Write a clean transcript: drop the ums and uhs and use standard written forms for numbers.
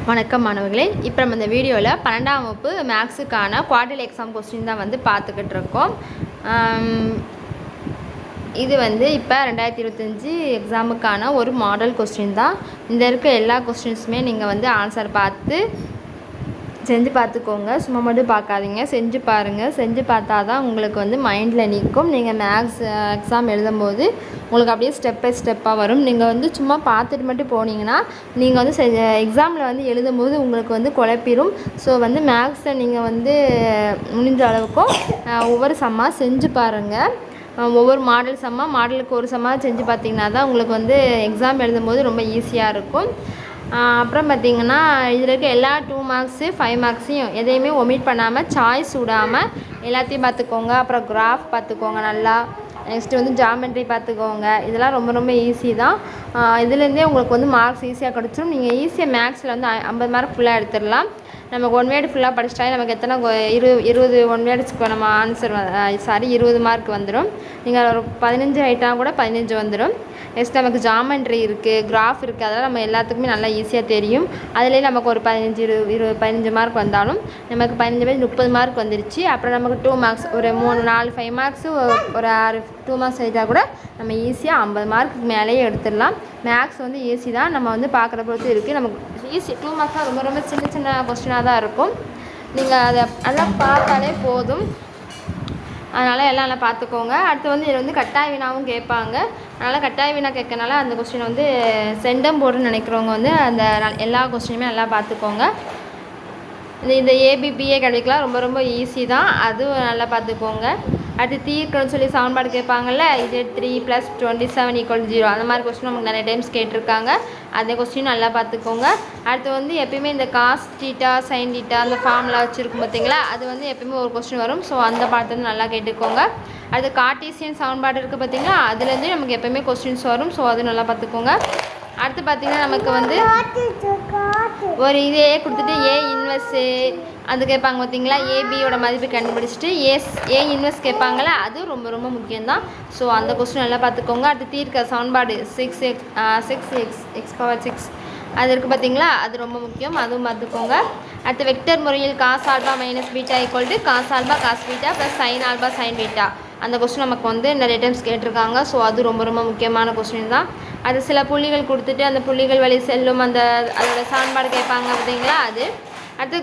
வணக்கம் மாணவர்களே. இப்போ நம்ம இந்த வீடியோவில் 12ஆம் வகுப்பு மேக்ஸுக்கான குவார்டர்லி எக்ஸாம் கொஸ்டின் தான் பார்த்துக்கிட்டு இருக்கோம். இது இப்போ 2025 எக்ஸாமுக்கான ஒரு மாடல் கொஸ்டின் தான். இந்த இருக்க எல்லா கொஸ்டின்ஸுமே நீங்கள் ஆன்சர் பார்த்து செஞ்சு பார்த்துக்கோங்க. சும்மா மட்டும் பார்க்காதீங்க, செஞ்சு பாருங்கள். செஞ்சு பார்த்தா தான் உங்களுக்கு மைண்டில் நிற்கும். நீங்கள் மேக்ஸ் எக்ஸாம் எழுதும்போது உங்களுக்கு அப்படியே ஸ்டெப் பை ஸ்டெப்பாக வரும். நீங்கள் சும்மா பார்த்துட்டு மட்டும் போனீங்கன்னா நீங்கள் எக்ஸாமில் எழுதும்போது உங்களுக்கு குழப்பிடும். ஸோ மேக்ஸை நீங்கள் முடிஞ்ச அளவுக்கும் ஒவ்வொரு சம்மாக செஞ்சு பாருங்கள். ஒவ்வொரு மாடலுக்கு ஒரு சம்மாக செஞ்சு பார்த்தீங்கன்னா தான் உங்களுக்கு எக்ஸாம் எழுதும்போது ரொம்ப ஈஸியாக இருக்கும். அப்புறம் பார்த்திங்கன்னா இதில் இருக்க எல்லா 2 மார்க்ஸு 5 மார்க்ஸையும் எதையுமே ஒமிட் பண்ணாமல் சாய்ஸ் விடாமல் எல்லாத்தையும் பார்த்துக்கோங்க. அப்புறம் கிராஃப் பார்த்துக்கோங்க நல்லா. நெக்ஸ்ட்டு ஜாமெண்ட்ரி பார்த்துக்கோங்க. இதெல்லாம் ரொம்ப ரொம்ப ஈஸி தான். இதுலேருந்தே உங்களுக்கு மார்க்ஸ் ஈஸியாக கிடச்சிடும். நீங்கள் ஈஸியாக மேக்ஸில் 50 மார்க் ஃபுல்லாக எடுத்துடலாம். நமக்கு 1 வேர்டு ஃபுல்லாக படிச்சிட்டாலே நமக்கு எத்தனை 20 1 வேர்ட்ஸ்க்கு நம்ம ஆன்சர் 20 மார்க் வந்துடும். நீங்கள் ஒரு 15 ஐட்டாக கூட 15 வந்துடும். நெக்ஸ்ட் நமக்கு ஜாமெண்ட்ரி இருக்குது, கிராஃப் இருக்குது. அதெல்லாம் நம்ம எல்லாத்துக்குமே நல்லா ஈஸியாக தெரியும். அதிலே நமக்கு ஒரு 15 மார்க் வந்தாலும் நமக்கு 15 30 மார்க் வந்துருச்சு. அப்புறம் நமக்கு 2 மார்க்ஸ் ஒரு 3 4 5 மார்க்ஸு ஒரு 2 மார்க்ஸ் எடுத்தால் கூட நம்ம ஈஸியாக 50 மார்க்குக்கு மேலேயே எடுத்துடலாம். மேக்ஸ் ஈஸி தான். நம்ம பார்க்குற பொறுத்து இருக்குது. நமக்கு ஈஸி 2 மார்க்ஸ் தான் ரொம்ப ரொம்ப சின்ன சின்ன கொஸ்டினாக தான் இருக்கும். நீங்கள் அதை எல்லாம் பார்த்தாலே போதும். அதனால் எல்லாம் நல்லா பார்த்துக்கோங்க. அடுத்து இதில் கட்டாய வினாவும் கேட்பாங்க. அதனால் கட்டாய வினா கேட்கறனால அந்த கொஸ்டின் சென்டம் போர்டுன்னு நினைக்கிறவங்க அந்த எல்லா கொஸ்டினுமே நல்லா பார்த்துக்கோங்க. இந்த ஏபிபிஏ கிடைக்கலாம் ரொம்ப ரொம்ப ஈஸி தான். அதுவும் நல்லா பார்த்துக்கோங்க. அடுத்து தீர்க்கணும்னு சொல்லி சமன்பாடு கேட்பாங்கள்ல, இது 3 + 27 = 0 அந்த மாதிரி கொஸ்டின் நமக்கு நிறைய டைம்ஸ் கேட்டிருக்காங்க. அந்த கொஸ்டின் நல்லா பார்த்துக்கோங்க. அடுத்து எப்பயுமே இந்த காஸ் தீட்டா சைன் தீட்டா அந்த ஃபார்முலா வச்சுருக்கும் பார்த்தீங்களா, அது எப்பயுமே ஒரு கொஸ்டின் வரும். ஸோ அந்த பாடத்தை நல்லா கேட்டுக்கோங்க. அடுத்து கார்ட்டீசியன் சமன்பாடு இருக்குது பார்த்தீங்களா, அதுலேருந்து நமக்கு எப்பயுமே கொஸ்டின்ஸ் வரும். ஸோ அது நல்லா பார்த்துக்கோங்க. அடுத்து பார்த்திங்கன்னா நமக்கு ஒரு இதே கொடுத்துட்டு ஏ இன்வெர்ஸு அது கேட்பாங்க பார்த்தீங்களா, ஏபியோட மதிப்பு கண்டுபிடிச்சிட்டு ஏ இன்வெர்ஸ் கேட்பாங்களா, அது ரொம்ப ரொம்ப முக்கியம்தான். ஸோ அந்த கொஸ்டின் நல்லா பார்த்துக்கோங்க. அடுத்து தீர்க்க சமன்பாடு 6x (6) அது இருக்குது பார்த்தீங்களா, அது ரொம்ப முக்கியம். அதுவும் பார்த்துக்கோங்க. அடுத்து வெக்டர் முறையில் cos alpha minus beta = cos alpha cos beta plus sin alpha sin beta அந்த கொஸ்டின் நமக்கு நிறைய டைம்ஸ் கேட்டிருக்காங்க. ஸோ அது ரொம்ப ரொம்ப முக்கியமான கொஸ்டின் தான். அது சில புள்ளிகள் கொடுத்துட்டு அந்த புள்ளிகள் வழி செல்லும் அதோட சமன்பாடு கேட்பாங்க பார்த்தீங்களா, அது. அடுத்து